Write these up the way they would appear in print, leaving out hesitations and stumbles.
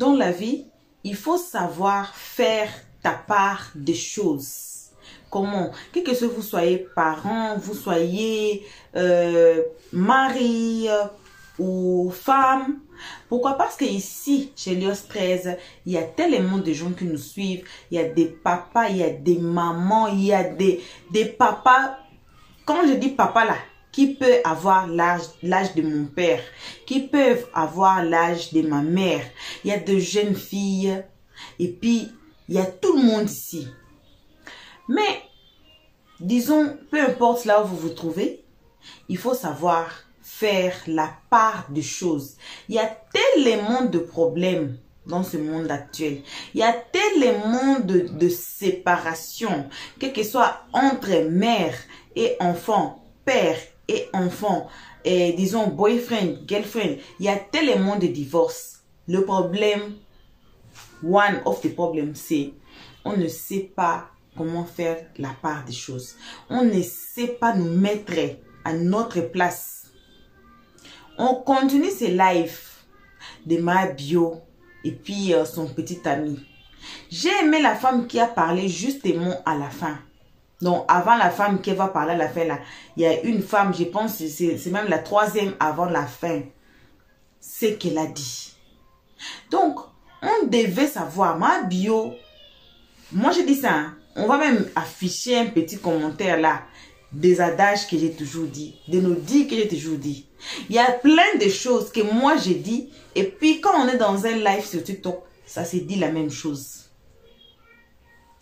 dans la vie, il faut savoir faire ta part des choses. Comment? Quel que soit vous soyez parents, vous soyez mari ou femme. Pourquoi? Parce que ici, chez Lios 13, il y a tellement de gens qui nous suivent. Il y a des papas, il y a des mamans, il y a des papas. Quand je dis papa là, qui peut avoir l'âge de mon père, qui peuvent avoir l'âge de ma mère. Il y a de jeunes filles et puis il y a tout le monde ici. Mais, disons, peu importe là où vous vous trouvez, il faut savoir faire la part des choses. Il y a tellement de problèmes dans ce monde actuel. Il y a tellement de séparation, quel que soit entre mère et enfant, père et enfant, et disons boyfriend, girlfriend. Il y a tellement de divorces. Le problème, one of the problems, c'est on ne sait pas comment faire la part des choses. On ne sait pas nous mettre à notre place. On continue ces lives de ma bio et puis son petit ami. J'ai aimé la femme qui a parlé justement à la fin. Donc, avant la femme qui va parler à la fin, là, il y a une femme, je pense, c'est même la troisième avant la fin. C'est qu'elle a dit. Donc, on devait savoir, ma bio, moi je dis ça, hein, on va même afficher un petit commentaire là, des adages que j'ai toujours dit, de nos dits que j'ai toujours dit. Il y a plein de choses que moi j'ai dit, et puis quand on est dans un live sur TikTok, ça se dit la même chose.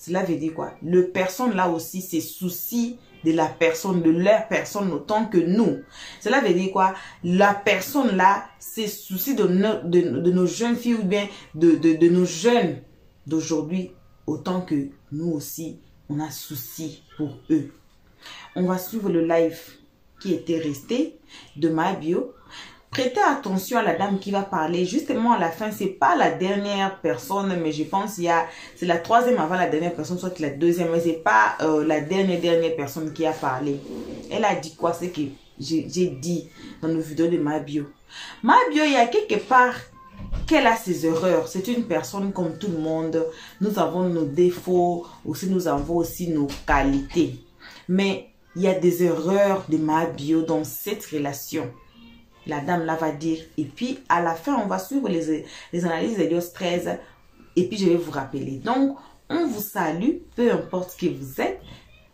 Cela veut dire quoi? Le personne là aussi se soucie de la personne, de leur personne autant que nous. Cela veut dire quoi? La personne là se soucie de nos jeunes filles ou bien de nos jeunes d'aujourd'hui autant que nous aussi, on a souci pour eux. On va suivre le live qui était resté de ma bio. Prêtez attention à la dame qui va parler. Justement, à la fin, c'est pas la dernière personne, mais je pense c'est la troisième avant la dernière personne, soit la deuxième, mais c'est pas la dernière personne qui a parlé. Elle a dit quoi? C'est que j'ai dit dans nos vidéos de ma bio. Ma bio, il y a quelque part qu'elle a ses erreurs. C'est une personne comme tout le monde. Nous avons nos défauts, aussi nous avons aussi nos qualités. Mais il y a des erreurs de ma bio dans cette relation. La dame là va dire. Et puis, à la fin, on va suivre les analyses de Lios 13. Et puis, je vais vous rappeler. Donc, on vous salue, peu importe qui vous êtes,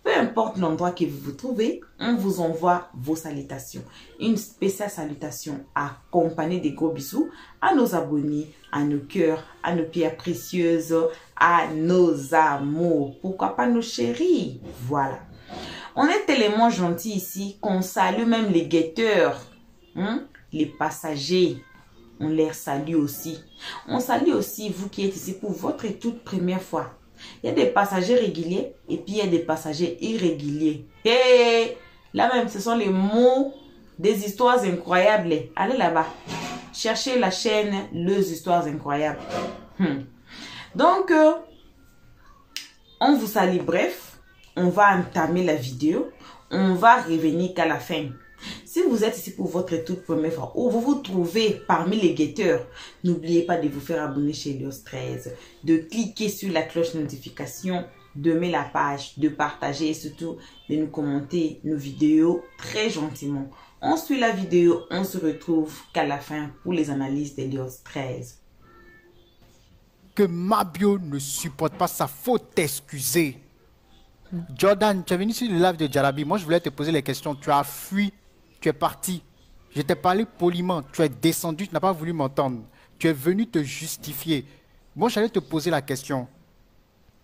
peu importe l'endroit que vous vous trouvez, on vous envoie vos salutations. Une spéciale salutation accompagnée des gros bisous à nos abonnés, à nos cœurs, à nos pierres précieuses, à nos amours. Pourquoi pas nos chéris? Voilà. On est tellement gentils ici qu'on salue même les guetteurs. Les passagers, on les salue aussi. On salue aussi vous qui êtes ici pour votre toute première fois. Il y a des passagers réguliers et puis il y a des passagers irréguliers. Et là même, ce sont les mots des histoires incroyables. Allez là-bas, cherchez la chaîne Les Histoires Incroyables. Donc, on vous salue. Bref, on va entamer la vidéo. On va revenir qu'à la fin. Si vous êtes ici pour votre toute première fois ou vous vous trouvez parmi les guetteurs, n'oubliez pas de vous faire abonner chez Lios 13, de cliquer sur la cloche de notification, d'aimer la page, de partager et surtout de nous commenter nos vidéos très gentiment. On suit la vidéo, on se retrouve qu'à la fin pour les analyses de Lios 13. Que ma bio ne supporte pas ça, faut t'excuser. Jordan, tu es venu sur le live de Jarabi. Moi, je voulais te poser les questions. Tu as fui, tu es parti. Je t'ai parlé poliment. Tu es descendu, tu n'as pas voulu m'entendre. Tu es venu te justifier. Moi, j'allais te poser la question.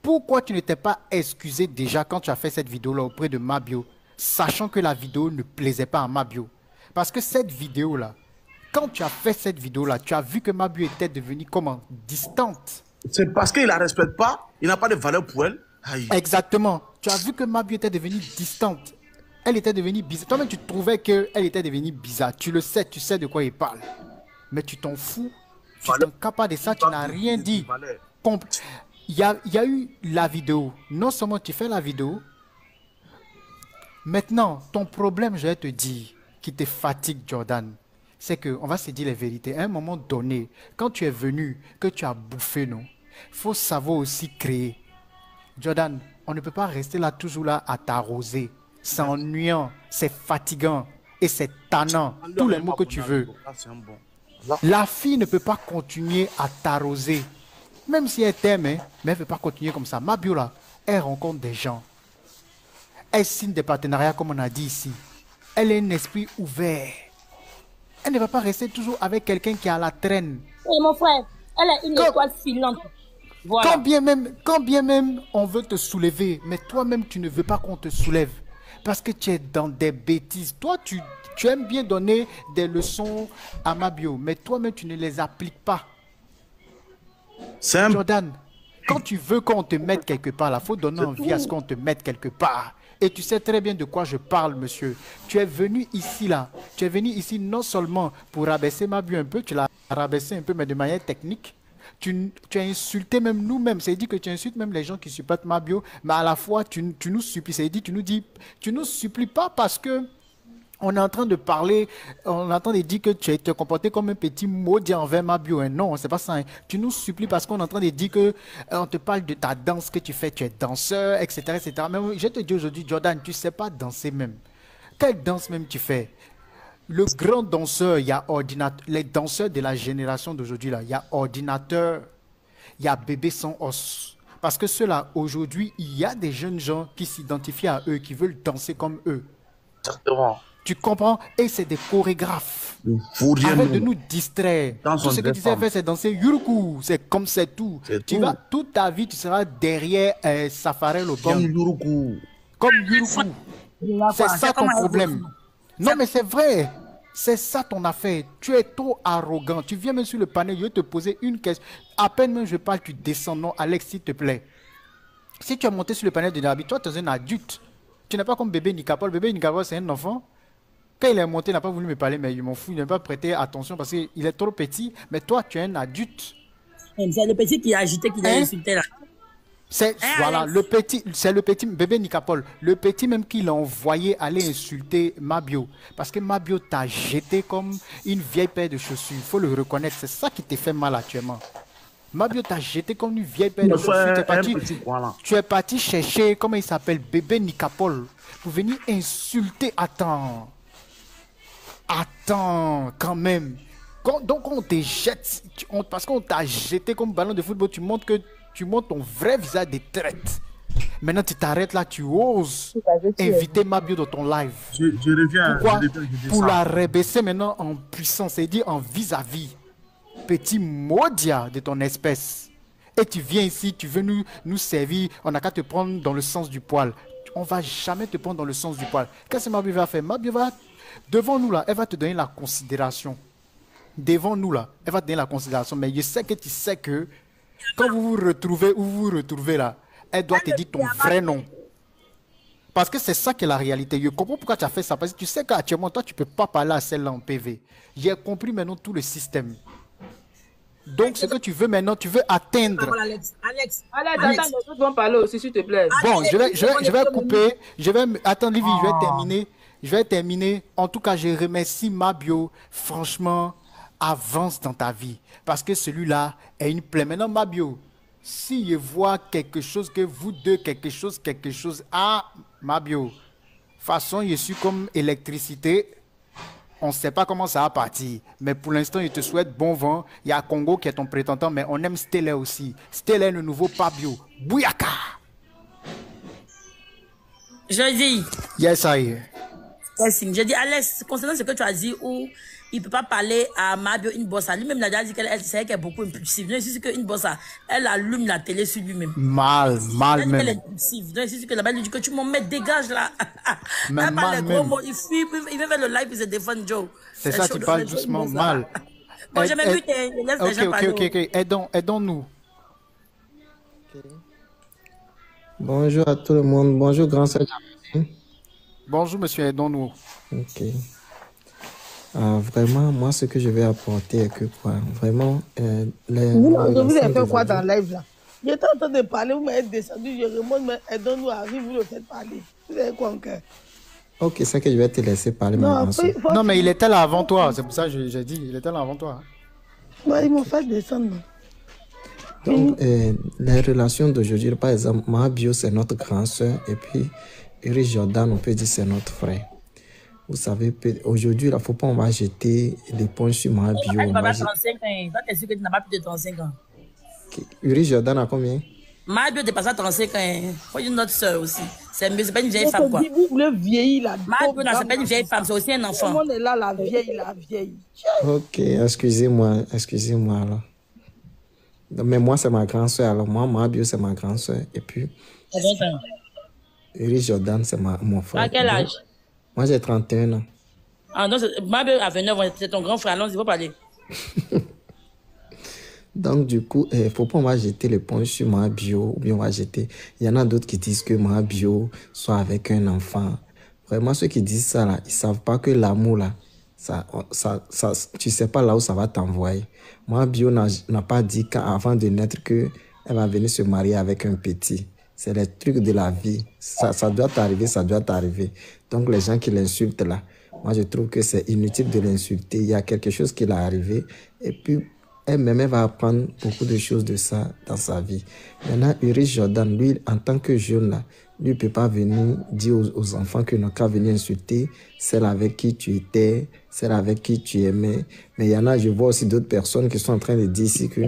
Pourquoi tu ne t'es pas excusé déjà quand tu as fait cette vidéo-là auprès de Mabio, sachant que la vidéo ne plaisait pas à Mabio? Parce que cette vidéo-là, quand tu as fait cette vidéo-là, tu as vu que Mabio était devenue comment? Distante. C'est parce qu'il ne la respecte pas, il n'a pas de valeur pour elle. Aïe. Exactement. Tu as vu que Mabio était devenue distante. Elle était devenue bizarre. Toi-même, tu trouvais qu'elle était devenue bizarre. Tu le sais, tu sais de quoi il parle. Mais tu t'en fous. Tu t'en capas de ça, tu n'as rien dit. Il y a eu la vidéo. Non seulement tu fais la vidéo. Maintenant, ton problème, je vais te dire, qui te fatigue, Jordan, c'est qu'on va se dire les vérités. À un moment donné, quand tu es venu, que tu as bouffé, non, il faut savoir aussi créer. Jordan, on ne peut pas rester là, toujours là, à t'arroser. C'est ennuyant, c'est fatigant et c'est tannant. Tous les mots que tu veux. La fille ne peut pas continuer à t'arroser. Même si elle t'aime, hein, mais elle ne peut pas continuer comme ça. Mabio, là, elle rencontre des gens. Elle signe des partenariats, comme on a dit ici. Elle a un esprit ouvert. Elle ne va pas rester toujours avec quelqu'un qui a la traîne. Et mon frère, elle a une étoile filante. Voilà. Quand bien même on veut te soulever, mais toi-même tu ne veux pas qu'on te soulève. Parce que tu es dans des bêtises. Toi, tu aimes bien donner des leçons à Mabio, mais toi-même tu ne les appliques pas. Jordan, quand tu veux qu'on te mette quelque part, il faut donner envie à ce qu'on te mette quelque part. Et tu sais très bien de quoi je parle, monsieur. Tu es venu ici, là. Tu es venu ici non seulement pour rabaisser Mabio un peu, tu l'as rabaissé un peu, mais de manière technique. Tu as insulté même nous-mêmes. C'est dit que tu insultes même les gens qui supportent Mabio, mais à la fois, tu nous supplies. C'est dit, tu nous supplies pas parce que on est en train de parler, on est en train de dire que tu te comporté comme un petit maudit envers Mabio. Hein. Non, c'est pas ça. Hein. Tu nous supplies parce qu'on est en train de dire que on te parle de ta danse que tu fais, tu es danseur, etc., etc. Mais je te dis aujourd'hui, Jordan, tu sais pas danser même. Quelle danse même tu fais? Le grand danseur, il y a ordinateur. Les danseurs de la génération d'aujourd'hui, là, il y a ordinateur, il y a bébé sans os. Parce que ceux-là, aujourd'hui, il y a des jeunes gens qui s'identifient à eux, qui veulent danser comme eux. Exactement. Tu comprends? Et c'est des chorégraphes. Arrête de nous distraire. Tout ce que tu sais faire, c'est danser Yuruku. C'est comme c'est tout. Tu vas, toute ta vie, tu seras derrière Safarel au Comme Yuruku. Comme Yuruku. C'est ça ton problème. Non, mais c'est vrai. C'est ça ton affaire. Tu es trop arrogant. Tu viens même sur le panel, je vais te poser une question. À peine même je parle, tu descends. Non, Alex, s'il te plaît. Si tu as monté sur le panel de Nabi, toi, tu es un adulte. Tu n'es pas comme bébé Nikapol. Bébé Nikapol, c'est un enfant. Quand il est monté, il n'a pas voulu me parler, mais il m'en fout. Il n'a pas prêté attention parce qu'il est trop petit. Mais toi, tu es un adulte. C'est le petit qui a agité, qui a insulté là. Voilà, c'est le petit bébé Nikapol, le petit même qui l'a envoyé aller insulter Mabio. Parce que Mabio t'a jeté comme une vieille paire de chaussures. Il faut le reconnaître, c'est ça qui te fait mal actuellement. Mabio t'a jeté comme une vieille paire de chaussures. Tu es parti chercher, comment il s'appelle, bébé Nikapol, pour venir insulter. Attends, quand même. Donc on te jette, parce qu'on t'a jeté comme ballon de football, tu montres ton vrai visage de traite. Maintenant, tu t'arrêtes là, tu oses inviter Mabio dans ton live. Je reviens. Pourquoi? Pour la rabaisser maintenant en puissance, c'est-à-dire en vis-à-vis. Petit maudia de ton espèce. Et tu viens ici, tu veux nous servir, on n'a qu'à te prendre dans le sens du poil. On ne va jamais te prendre dans le sens du poil. Qu'est-ce que Mabio va faire? Mabio va, devant nous là, elle va te donner la considération. Devant nous là, elle va te donner la considération. Mais je sais que tu sais que quand vous vous retrouvez là, elle doit te dire ton vrai nom. Parce que c'est ça qui est la réalité. Je comprends pourquoi tu as fait ça. Parce que tu sais qu'actuellement, toi, tu ne peux pas parler à celle-là en PV. J'ai compris maintenant tout le système. Donc, ce que tu veux maintenant, tu veux atteindre. Alex, attends, les autres vont parler aussi, s'il te plaît. Bon, je vais couper. Attends, Livy, je vais terminer. En tout cas, je remercie Mabio. Franchement, avance dans ta vie. Parce que celui-là est une plaie. Maintenant, Mabio, si je vois quelque chose que vous deux, quelque chose, Mabio, façon, je suis comme électricité. On ne sait pas comment ça va partir. Mais pour l'instant, je te souhaite bon vent. Il y a Congo qui est ton prétendant, mais on aime Stella aussi. Stella est le nouveau Pabio. Bouyaka! Je dis. Yes, I. Je dis, Alex, concernant ce que tu as dit, où il ne peut pas parler à Mabio Inbossa. Lui-même, il a déjà dit qu'elle est beaucoup impulsive. Donc, c'est que Inbossa, elle allume la télé sur lui-même. Mal même. Elle est impulsive. Donc, c'est que là-bas, il lui dit que tu m'en mets, dégage là. Mais elle parle les gros mots. Il vient faire le live, il se défend, Joe. C'est ça, tu parles doucement, mal. Bon, j'ai même vu tes laisse les gens parler. Ok. Aidons-nous. Bonjour à tout le monde. Bonjour, grand sœur. Bonjour, monsieur, aidons-nous. Ok. Vraiment, moi, ce que je vais apporter est que quoi? Vraiment, vous avez fait quoi dans le live là? J'étais en train de parler, vous m'avez descendu, je remonte, mais aidons-nous à arriver, vous le faites parler. Vous avez quoi encore? Ok, c'est que je vais te laisser parler, ma Non, grande après, soeur. il faut Non, mais il finir. était là avant toi. C'est pour ça que j'ai dit, il était là avant toi. Ouais, ils m'ont fait descendre. Donc, les relations d'aujourd'hui, par exemple, Mahabio, c'est notre grande soeur, et puis Uri Jordan, on peut dire c'est notre frère. Vous savez, aujourd'hui, il ne faut pas on va jeter l'éponge sur Mahabio. Tu vas 35 ans. Toi, tu es sûr que tu n'as pas plus de 35 ans. Uri Jordan a combien? Mahabio dépasse 35 ans. Faut une autre soeur aussi. C'est mieux, c'est pas une vieille femme, quoi. Vous voulez vieillir là. Mahabio, non, c'est pas une vieille femme, c'est aussi un Tout le enfant. monde est là, la vieille, la vieille. Ok, excusez-moi alors. Mais moi, c'est ma grande soeur. Alors, moi, Mahabio, c'est ma grande soeur. Et puis, C'est 20 ans. Uri Jordan, c'est mon frère. À quel âge? Moi, j'ai 31 ans. Ah non, Mahabio a 29 ans, c'est ton grand frère, allons-y, il faut parler. Donc, du coup, il ne faut pas on va jeter l'éponge sur Mahabio ou bien on va jeter. Il y en a d'autres qui disent que Mahabio soit avec un enfant. Vraiment, ceux qui disent ça, là, ils ne savent pas que l'amour, là, tu ne sais pas là où ça va t'envoyer. Mahabio n'a pas dit avant de naître qu'elle va venir se marier avec un petit. C'est les trucs de la vie. Ça doit t'arriver, ça doit t'arriver. Donc, les gens qui l'insultent, là, moi, je trouve que c'est inutile de l'insulter. Il y a quelque chose qui l'est arrivé. Et puis, elle-même, elle va apprendre beaucoup de choses de ça dans sa vie. Maintenant, Uri Jordan, lui, en tant que jeune, là, lui, ne peut pas venir dire aux enfants que n'a qu'à venir insulter celle avec qui tu étais, celle avec qui tu aimais. Mais il y en a, je vois aussi d'autres personnes qui sont en train de dire ici que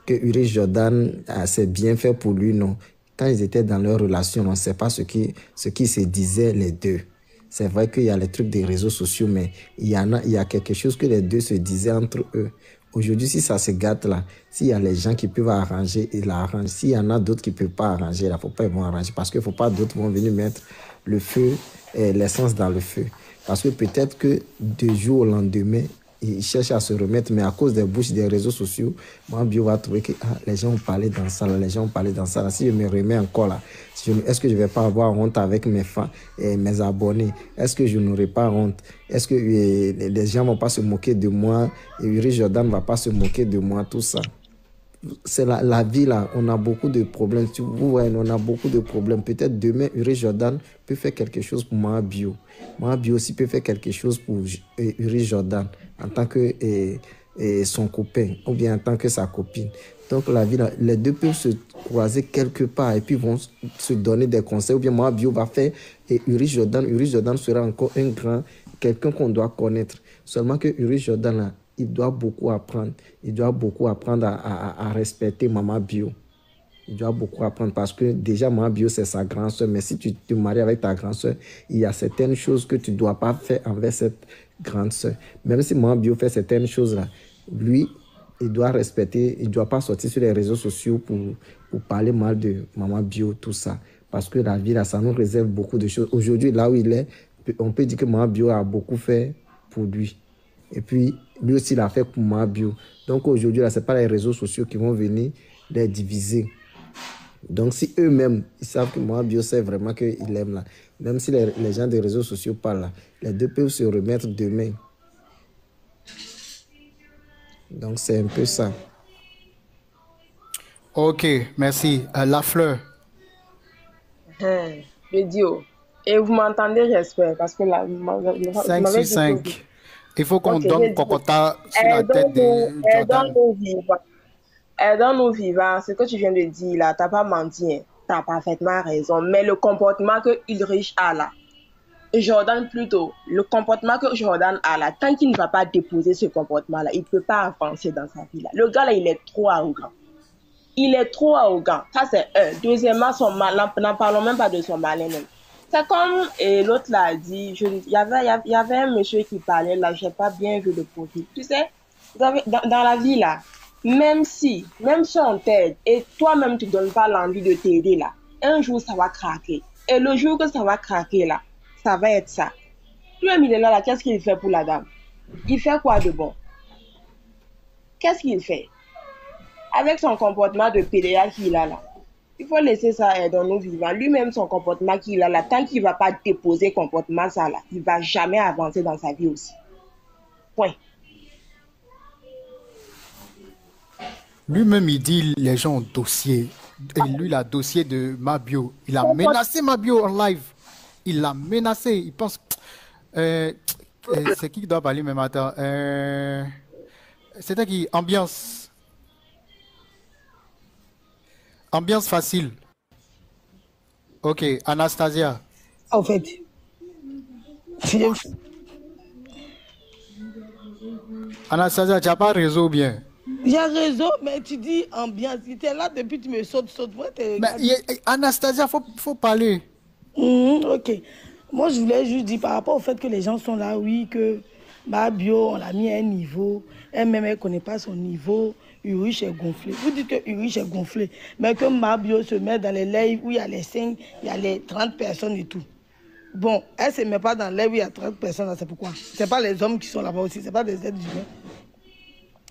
Uri Jordan, c'est bien fait pour lui, non. Quand ils étaient dans leur relation, on ne sait pas ce qui se disait les deux. C'est vrai qu'il y a les trucs des réseaux sociaux, mais il y a quelque chose que les deux se disaient entre eux. Aujourd'hui, si ça se gâte là, s'il y a les gens qui peuvent arranger, ils l'arrangent. S'il y en a d'autres qui ne peuvent pas arranger, il ne faut pas ils vont arranger. Parce qu'il ne faut pas d'autres vont venir mettre le feu, l'essence dans le feu. Parce que peut-être que du jour au lendemain, ils cherchent à se remettre, mais à cause des bouches des réseaux sociaux, Mahabio va trouver que les gens ont parlé dans ça, là, les gens ont parlé dans ça. Là. Si je me remets encore là, est-ce que je ne vais pas avoir honte avec mes fans et mes abonnés? Est-ce que je n'aurai pas honte? Est-ce que les gens ne vont pas se moquer de moi? Et Uri Jordan ne va pas se moquer de moi, tout ça. C'est la vie là, on a beaucoup de problèmes. Vous voyez, on a beaucoup de problèmes. Peut-être demain, Uri Jordan peut faire quelque chose pour Mahabio. Mahabio aussi peut faire quelque chose pour Uri Jordan en tant que son copain ou bien en tant que sa copine. Donc la vie là, les deux peuvent se croiser quelque part et puis vont se donner des conseils. Ou bien Mahabio va faire et Uri Jordan sera encore un grand, quelqu'un qu'on doit connaître. Seulement que Uri Jordan là, il doit beaucoup apprendre. Il doit beaucoup apprendre à respecter Maman Bio. Il doit beaucoup apprendre parce que déjà Maman Bio c'est sa grande soeur. Mais si tu te maries avec ta grande soeur, il y a certaines choses que tu ne dois pas faire envers cette grande soeur. Même si Maman Bio fait certaines choses là, lui, il doit respecter, il ne doit pas sortir sur les réseaux sociaux pour parler mal de Maman Bio, tout ça. Parce que la vie là, ça nous réserve beaucoup de choses. Aujourd'hui, là où il est, on peut dire que Maman Bio a beaucoup fait pour lui. Et puis, lui aussi, il a fait pour Mahabio. Donc, aujourd'hui, ce n'est pas les réseaux sociaux qui vont venir les diviser. Donc, si eux-mêmes, ils savent que Mahabio sait vraiment qu'il aime là, même si les gens des réseaux sociaux parlent là, les deux peuvent se remettre demain. Donc, c'est un peu ça. Ok, merci. La fleur. Je dis, oh. Et vous m'entendez, j'espère, parce que là, 5 sur 5. Il faut qu'on donne Kokota sur la tête de Jordan. Aidons-nous vivants. Ce que tu viens de dire là, tu n'as pas menti. Tu as parfaitement raison. Mais le comportement que Ulrich a là, Jordan plutôt, le comportement que Jordan a là, tant qu'il ne va pas déposer ce comportement là, il ne peut pas avancer dans sa vie là. Le gars là, il est trop arrogant. Il est trop arrogant. Ça, c'est un. Deuxièmement, n'en parlons même pas de son malin même. C'est comme l'autre l'a dit, il y avait un monsieur qui parlait là, je n'ai pas bien vu le profil. Tu sais, dans la vie là, même si on t'aide et toi-même tu ne donnes pas l'envie de t'aider là, un jour ça va craquer. Et le jour que ça va craquer là, ça va être ça. Lui-même il est là, qu'est-ce qu'il fait pour la dame? Il fait quoi de bon? Qu'est-ce qu'il fait? Avec son comportement de pédéal qu'il a là. Il faut laisser ça dans nos vivants. Lui-même, son comportement qu'il a là, tant qu'il ne va pas déposer comportement ça là, il ne va jamais avancer dans sa vie aussi. Point. Lui-même, il dit les gens ont dossier. Et lui, il a dossier de Mahabio. Il a menacé Mahabio en live. Il l'a menacé. Il pense... c'est qui doit parler même attends. C'était qui? Ambiance. Ambiance facile. Ok, Anastasia. En fait, Anastasia, tu n'as pas réseau bien. j'ai raison, mais tu dis ambiance. Tu es là depuis tu me sautes. Moi, Anastasia, faut parler. Ok. Moi, je voulais juste dire par rapport au fait que les gens sont là, oui, que Mabio, on l'a mis à un niveau. Elle-même, elle ne connaît pas son niveau. Urich est gonflé. Vous dites que Urich est gonflé, mais que Mabio se met dans les lives où il y a les 5, il y a les 30 personnes et tout. Bon, elle ne se met pas dans les lives où il y a 30 personnes, c'est pourquoi. Ce n'est pas les hommes qui sont là-bas aussi, ce n'est pas des êtres humains.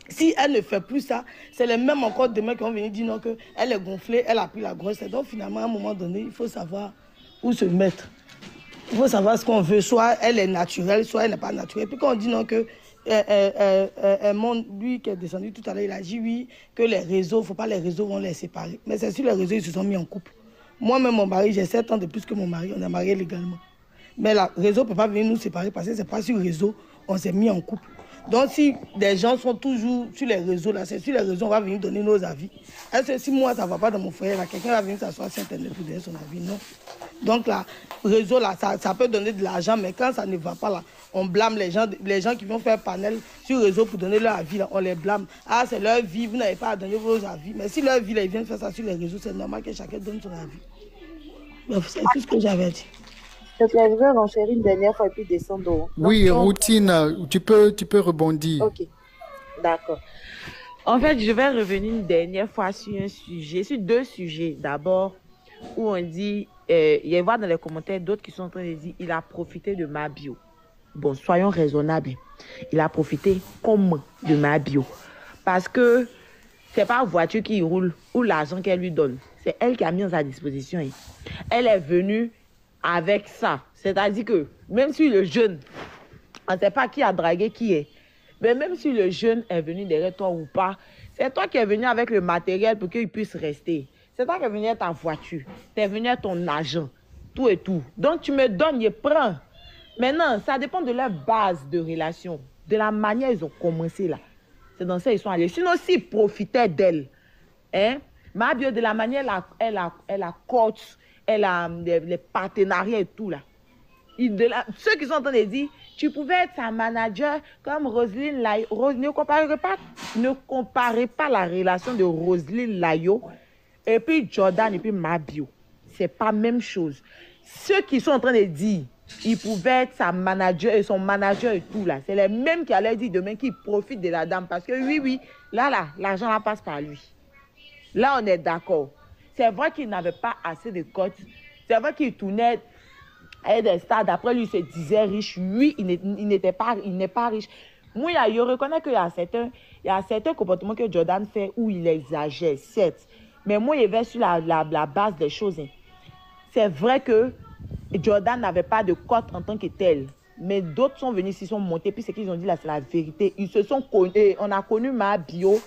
Si elle ne fait plus ça, c'est les mêmes encore demain qui vont venir dire non, qu'elle est gonflée, elle a pris la grosse. Donc finalement, à un moment donné, il faut savoir où se mettre. Il faut savoir ce qu'on veut. Soit elle est naturelle, soit elle n'est pas naturelle. Puis quand on dit non, que lui qui est descendu tout à l'heure, il a dit oui, que les réseaux, il ne faut pas les réseaux vont les séparer. Mais c'est sur les réseaux, ils se sont mis en couple. Moi-même, mon mari, j'ai 7 ans de plus que mon mari, on est mariés légalement. Mais le réseau ne peut pas venir nous séparer parce que ce n'est pas sur le réseau, on s'est mis en couple. Donc si des gens sont toujours sur les réseaux, là, c'est sur les réseaux, on va venir donner nos avis. Est-ce que si moi, ça ne va pas dans mon foyer, là, quelqu'un va venir s'asseoir sur Internet pour donner son avis? Non. Donc là, réseau, là, ça peut donner de l'argent, mais quand ça ne va pas, là, on blâme les gens qui vont faire panel sur le réseau pour donner leur avis, là, on les blâme. Ah, c'est leur vie, vous n'avez pas à donner vos avis. Mais si leur vie, là, ils viennent faire ça sur les réseaux, c'est normal que chacun donne son avis. Bref, c'est tout ce que j'avais dit. Je vais renchérir une dernière fois et puis descendre. Oui, routine, tu peux rebondir. Ok, d'accord. En fait, je vais revenir une dernière fois sur un sujet, sur 2 sujets. D'abord, où on dit, il y a dans les commentaires d'autres qui sont en train de dire, il a profité de Mabio. Bon, soyons raisonnables. Il a profité comment de Mabio? Parce que c'est pas la voiture qui roule ou l'argent qu'elle lui donne. C'est elle qui a mis à sa disposition. Elle est venue avec ça. C'est-à-dire que même si le jeune, on ne sait pas qui a dragué qui est, mais même si le jeune est venu derrière toi ou pas, c'est toi qui es venu avec le matériel pour qu'il puisse rester. C'est toi qui es venu avec ta voiture. Tu es venu avec ton argent, tout et tout. Donc tu me donnes, je prends. Maintenant, ça dépend de leur base de relation, de la manière ils ont commencé là. C'est dans ça qu'ils sont allés. Sinon, s'ils profitaient d'elle, hein, Mabio, de la manière elle a coach, elle a les partenariats et tout là. Ceux qui sont en train de dire, tu pouvais être sa manager comme Roselyne Layo. Ne comparez pas la relation de Roselyne Layo et puis Jordan et puis Mabio. C'est pas la même chose. Ceux qui sont en train de dire, il pouvait être sa manager et son manager et tout là, c'est les mêmes qui allaient dire demain qu'ils profitent de la dame. Parce que oui, là, l'argent là passe par lui. Là, on est d'accord. C'est vrai qu'il n'avait pas assez de cotes. C'est vrai qu'il tournait à des stades. Après, lui, il se disait riche. Lui, il n'est pas riche. Moi, je reconnais qu'il y a certains comportements que Jordan fait où il exagère, certes. Mais moi, il va sur la base des choses. C'est vrai que Jordan n'avait pas de cote en tant que tel. Mais d'autres sont venus, s'ils sont montés. Puis ce qu'ils ont dit là, c'est la vérité. Ils se sont connus. On a connu Mabio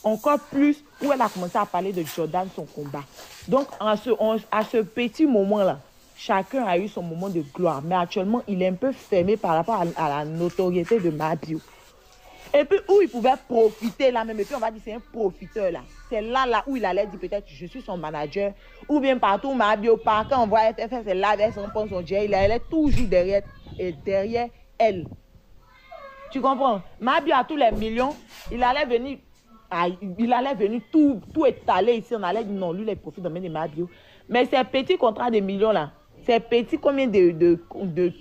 encore plus où elle a commencé à parler de Jordan, son combat. Donc, à ce petit moment-là, chacun a eu son moment de gloire. Mais actuellement, il est un peu fermé par rapport à la notoriété de Mabio. Et puis, où il pouvait profiter là même, et puis on va dire c'est un profiteur là. C'est là où il allait dire peut-être je suis son manager. Ou bien partout, Mabio part, quand on voit FF, c'est là, elle s'en prend son jet, il est toujours derrière elle. Tu comprends? Mabio a tous les millions, il allait venir tout étaler ici, on allait dire non, lui il profite de Mabio. Mais ces petits contrats de millions là, ces petits combien de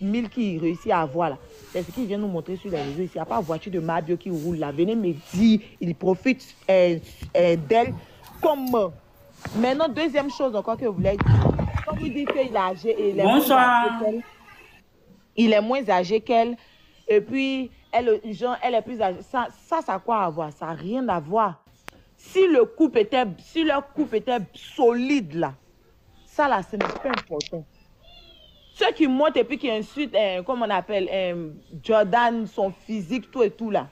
mille qu'il réussit à avoir là, c'est ce qu'il vient nous montrer sur les réseaux ici. Il n'y a pas de voiture de Mabio qui roule là. Venez me dire, il profite d'elle comment. Maintenant, deuxième chose encore que vous voulez dire. Quand vous dites qu'il est âgé, il est moins âgé qu'elle, et puis elle est plus âgée. Ça a quoi à voir? Ça n'a rien à voir. Si leur couple était solide là, ça là, ce n'est pas important. Ceux qui montent et puis qui insultent, comme on appelle, Jordan, son physique, tout et tout là.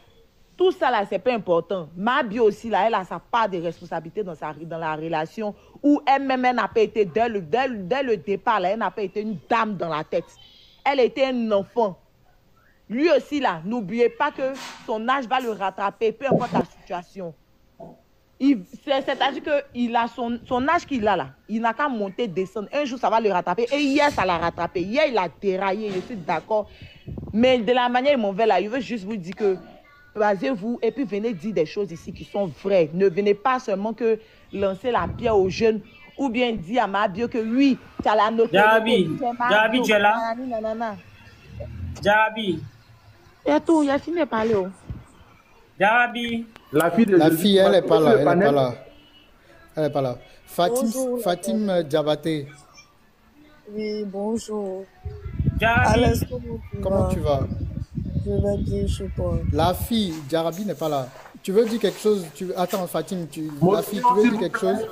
Tout ça là, c'est pas important. Mabio aussi là, elle a sa part de responsabilité dans la relation où elle-même, elle n'a pas été, dès le départ là, elle n'a pas été une dame dans la tête. Elle était un enfant. Lui aussi là, n'oubliez pas que son âge va le rattraper, peu importe la situation. C'est-à-dire qu'il a son âge qu'il a là, il n'a qu'à monter, descendre. Un jour, ça va le rattraper. Et hier, ça l'a rattrapé. Hier, il a déraillé, je suis d'accord. Mais de la manière dont il m'en là, il veut juste vous dire que basez-vous et puis venez dire des choses ici qui sont vraies. Ne venez pas seulement que lancer la pierre aux jeunes ou bien dire à Mabio que oui, tu as la note. Jarabi, tu es là? Jarabi. Et tout, il a fini de parler. Jarabi. La fille, elle n'est pas là. Elle n'est pas là. Elle n'est pas là. Fatim Diabaté. Oui, bonjour. Jarabi. Comment tu vas? Je vais bien chez toi. La fille, Jarabi n'est pas là. Tu veux dire quelque chose? Attends, Fatim, la fille, tu veux dire quelque chose?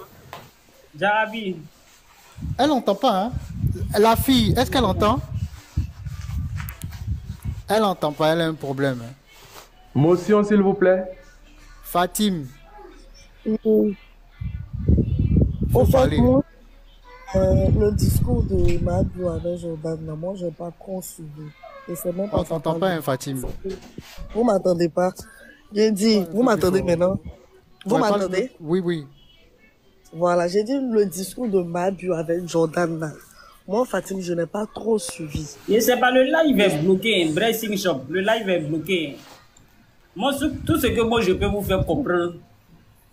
Jarabi. Elle n'entend pas, hein? La fille, est-ce qu'elle entend? Elle n'entend pas, elle a un problème. Motion, s'il vous plaît. Fatim. Oui. Au fait, moi, le discours de Mabio avec Jordan, moi, je n'ai pas trop suivi. On ne t'entend pas, hein, Fatim. Vous ne m'entendez pas? J'ai dit, vous m'entendez maintenant? Vous m'entendez? Oui, oui. Voilà, j'ai dit le discours de Mabio avec Jordan là. Moi, Fatim, je n'ai pas trop suivi. Et c'est pas le live est bloqué, Bracing Shop. Le live est bloqué. Moi, tout ce que moi je peux vous faire comprendre,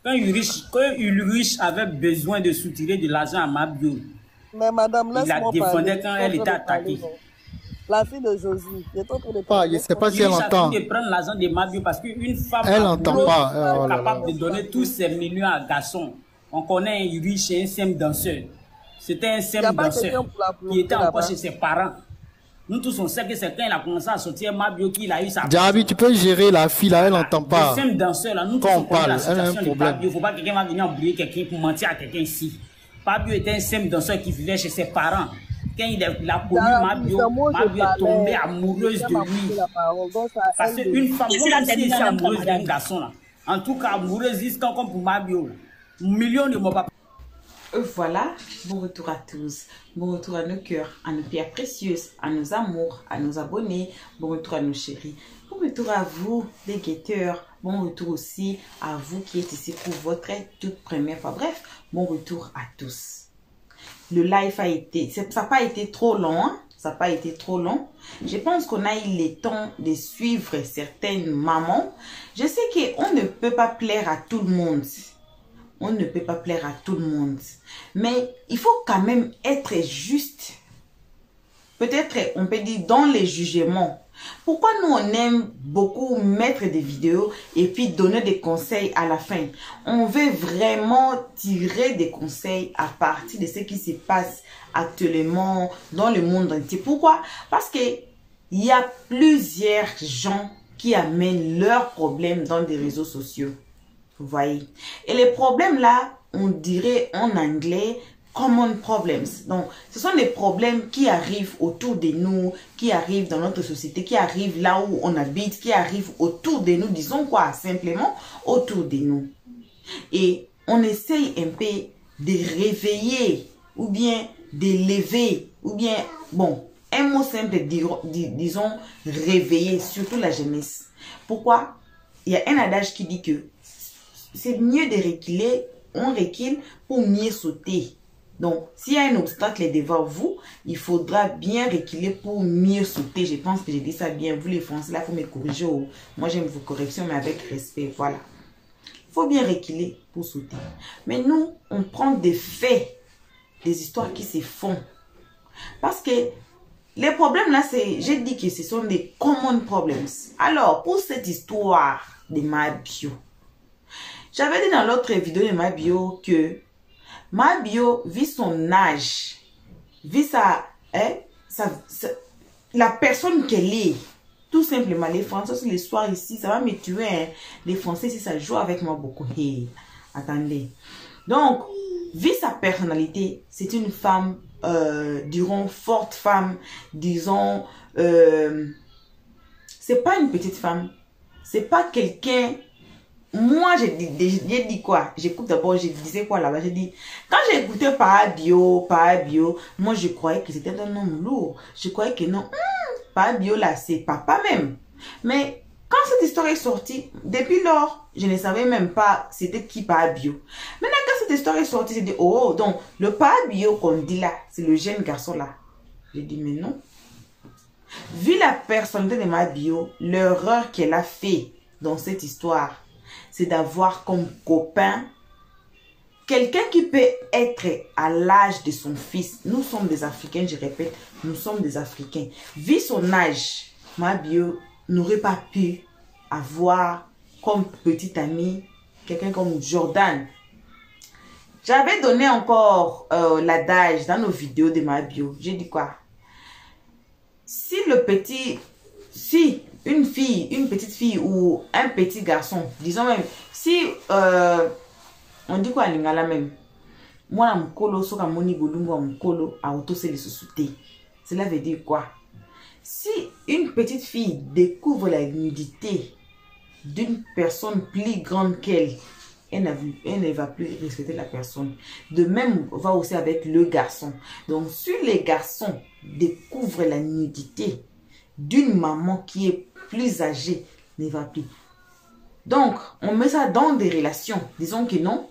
quand Ulrich avait besoin de soutirer de l'argent à Mabio, mais madame, il la défendait quand elle était attaquée. La fille de Josie, je ne sais pas si elle entend. De prendre l'argent de Mabio parce qu'une femme elle n'entend pas. capable de donner tous ses millions à garçon. On connaît un Ulrich et un SEM danseur. C'était un SEM danseur qui était encore chez ses parents. Nous tous on sait que c'est quand il a commencé à sortir Mabio qu'il a eu sa... Jarabi, tu peux gérer la fille là, elle n'entend pas. Le SEM danseur là, nous tous on connaît la situation de Mabio. Il ne faut pas que quelqu'un va venir embrouiller quelqu'un pour mentir à quelqu'un ici. Mabio était un SEM danseur qui vivait chez ses parents. Quand il a connu Mabio, Mabio est tombée amoureuse de lui. Parce qu'une femme, même si elle est amoureuse d'un garçon là, en tout cas amoureuse jusqu'à comme pour Mabio, millions de mots pas. Voilà, bon retour à tous, bon retour à nos cœurs, à nos pierres précieuses, à nos amours, à nos abonnés, bon retour à nos chéris, bon retour à vous les guetteurs, bon retour aussi à vous qui êtes ici pour votre toute première fois, bref, bon retour à tous. Le live a été, ça n'a pas été trop long, hein? Ça n'a pas été trop long. Je pense qu'on a eu le temps de suivre certaines mamans. Je sais qu'on ne peut pas plaire à tout le monde. On ne peut pas plaire à tout le monde. Mais il faut quand même être juste. Peut-être, on peut dire, dans les jugements. Pourquoi nous, on aime beaucoup mettre des vidéos et puis donner des conseils à la fin? On veut vraiment tirer des conseils à partir de ce qui se passe actuellement dans le monde entier. Pourquoi? Parce que il y a plusieurs gens qui amènent leurs problèmes dans des réseaux sociaux. Vous voyez? Et les problèmes là, on dirait en anglais common problems. Donc, ce sont des problèmes qui arrivent autour de nous, qui arrivent dans notre société, qui arrivent là où on habite, qui arrivent autour de nous, disons quoi, simplement autour de nous. Et on essaye un peu de réveiller, ou bien d'élever, ou bien, bon, un mot simple, disons, réveiller, surtout la jeunesse. Pourquoi? Il y a un adage qui dit que c'est mieux de reculer, on recule pour mieux sauter. Donc, s'il y a un obstacle devant vous, il faudra bien reculer pour mieux sauter. Je pense que j'ai dit ça bien. Vous les Français, là, il faut me corriger. Moi, j'aime vos corrections, mais avec respect. Voilà. Il faut bien reculer pour sauter. Mais nous, on prend des faits, des histoires qui se font. Parce que les problèmes là, j'ai dit que ce sont des common problems. Alors, pour cette histoire de Mabio, j'avais dit dans l'autre vidéo de Mabio que Mabio vit son âge, vit la personne qu'elle est. Tout simplement, les Français, les soirs ici, ça va me tuer. Hein. Les Français ici, ça joue avec moi beaucoup. Hey, attendez. Donc, vit sa personnalité. C'est une femme, disons, forte femme, disons, c'est pas une petite femme. c'est pas quelqu'un... Moi, j'ai dit quoi? J'écoute d'abord, je disais quoi là-bas? J'ai dit, quand j'ai écouté Pabio, moi je croyais que c'était un homme lourd. Je croyais que non, Pabio là, c'est papa même. Mais quand cette histoire est sortie, depuis lors, je ne savais même pas c'était qui Pabio. Maintenant, quand cette histoire est sortie, j'ai dit, oh, donc le Pabio qu'on dit là, c'est le jeune garçon là. J'ai dit, mais non. Vu la personnalité de Mabio, l'erreur qu'elle a fait dans cette histoire, c'est d'avoir comme copain quelqu'un qui peut être à l'âge de son fils. Nous sommes des Africains, je répète, nous sommes des Africains. Vu son âge, Mabio n'aurait pas pu avoir comme petit ami quelqu'un comme Jordan. J'avais donné encore l'adage dans nos vidéos de Mabio. J'ai dit quoi? Si une petite fille ou un petit garçon, disons même, si on dit quoi à Lingala même, moi m'kolo soka moni bolungo m'kolo a auto se les sous-souter. Cela veut dire quoi? Si une petite fille découvre la nudité d'une personne plus grande qu'elle, elle ne va plus respecter la personne. De même va aussi avec le garçon. Donc si les garçons découvrent la nudité d'une maman qui est plus âgée, ne va plus. Donc, on met ça dans des relations. Disons que non.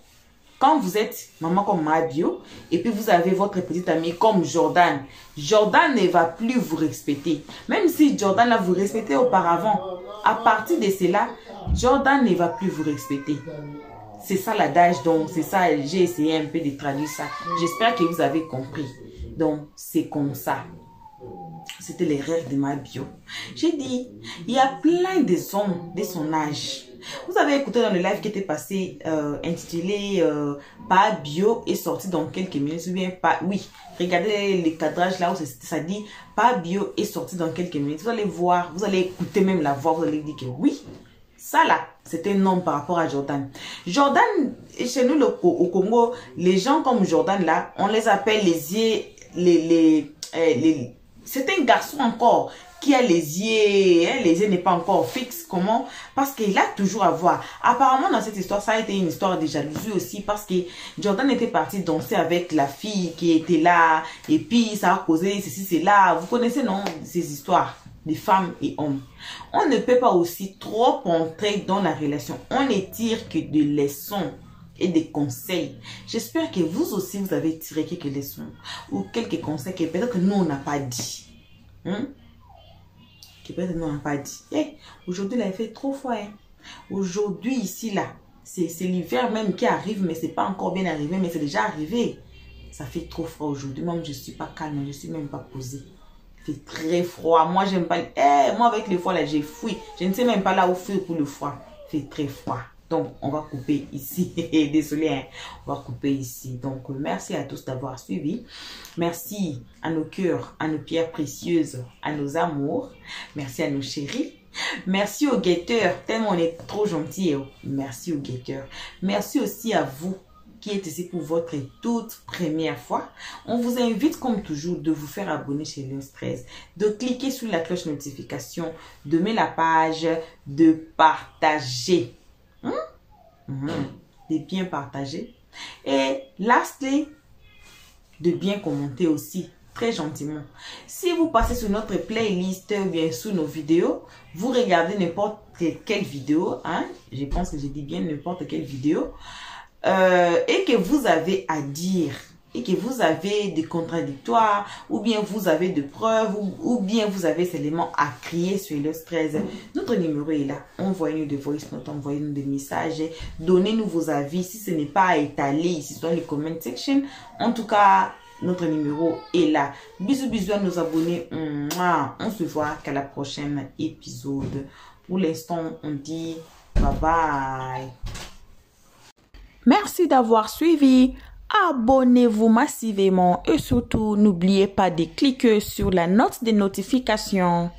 Quand vous êtes maman comme Mabio, et puis vous avez votre petite amie comme Jordan, Jordan ne va plus vous respecter. Même si Jordan vous respectait auparavant, à partir de cela, Jordan ne va plus vous respecter. C'est ça l'adage, donc c'est ça, j'ai essayé un peu de traduire ça. J'espère que vous avez compris. Donc, c'est comme ça. C'était les rêves de Mabio. J'ai dit, il y a plein de hommes de son âge. Vous avez écouté dans le live qui était passé, intitulé Pabio est sorti dans quelques minutes. Ou bien pas, oui, regardez les cadrages là où ça dit Pabio est sorti dans quelques minutes. Vous allez voir, vous allez écouter même la voix, vous allez dire que oui, ça là, c'était un homme par rapport à Jordan. Jordan, chez nous au Congo, les gens comme Jordan là, on les appelle c'est un garçon encore qui a les yeux n'est pas encore fixe. Comment? Parce qu'il a toujours à voir. Apparemment, dans cette histoire, ça a été une histoire de jalousie aussi, parce que Jordan était parti danser avec la fille qui était là, et puis ça a causé ceci, c'est là. Vous connaissez, non, ces histoires de femmes et hommes. On ne peut pas aussi trop entrer dans la relation. On ne tire que des leçons et des conseils. J'espère que vous aussi, vous avez tiré quelques leçons ou quelques conseils que peut-être que nous, on n'a pas dit. Que peut-être nous, on n'a pas dit. Aujourd'hui, là, il fait trop froid. Aujourd'hui, ici, là, c'est l'hiver même qui arrive, mais c'est pas encore bien arrivé, mais c'est déjà arrivé. Ça fait trop froid aujourd'hui. Même, je suis pas calme, je suis même pas posée. Il fait très froid. Moi, j'aime pas... moi, avec le froid, là, j'ai fui. Je ne sais même pas là où fuir pour le froid. Il fait très froid. Donc, on va couper ici. Désolé, hein. On va couper ici. Donc, merci à tous d'avoir suivi. Merci à nos cœurs, à nos pierres précieuses, à nos amours. Merci à nos chéris. Merci aux guetteurs. Tellement on est trop gentils. Merci aux guetteurs. Merci aussi à vous qui êtes ici pour votre toute première fois. On vous invite comme toujours de vous faire abonner chez Lions 13, de cliquer sur la cloche notification, de mettre la page, de partager. De bien partager. Et lastly, de bien commenter aussi, très gentiment. Si vous passez sur notre playlist, bien sous nos vidéos, vous regardez n'importe quelle vidéo, je pense que j'ai dit bien n'importe quelle vidéo, et que vous avez à dire, et que vous avez des contradictoires, ou bien vous avez des preuves, ou bien vous avez ces éléments à crier sur le 13, notre numéro est là. Envoyez-nous des voice notes, envoyez-nous des messages, donnez-nous vos avis. Si ce n'est pas étalé ici dans les comment section, en tout cas, notre numéro est là. Bisous, bisous à nos abonnés. On se voit qu'à la prochaine épisode. Pour l'instant, on dit bye bye. Merci d'avoir suivi. Abonnez-vous massivement et surtout n'oubliez pas de cliquer sur la note de notification.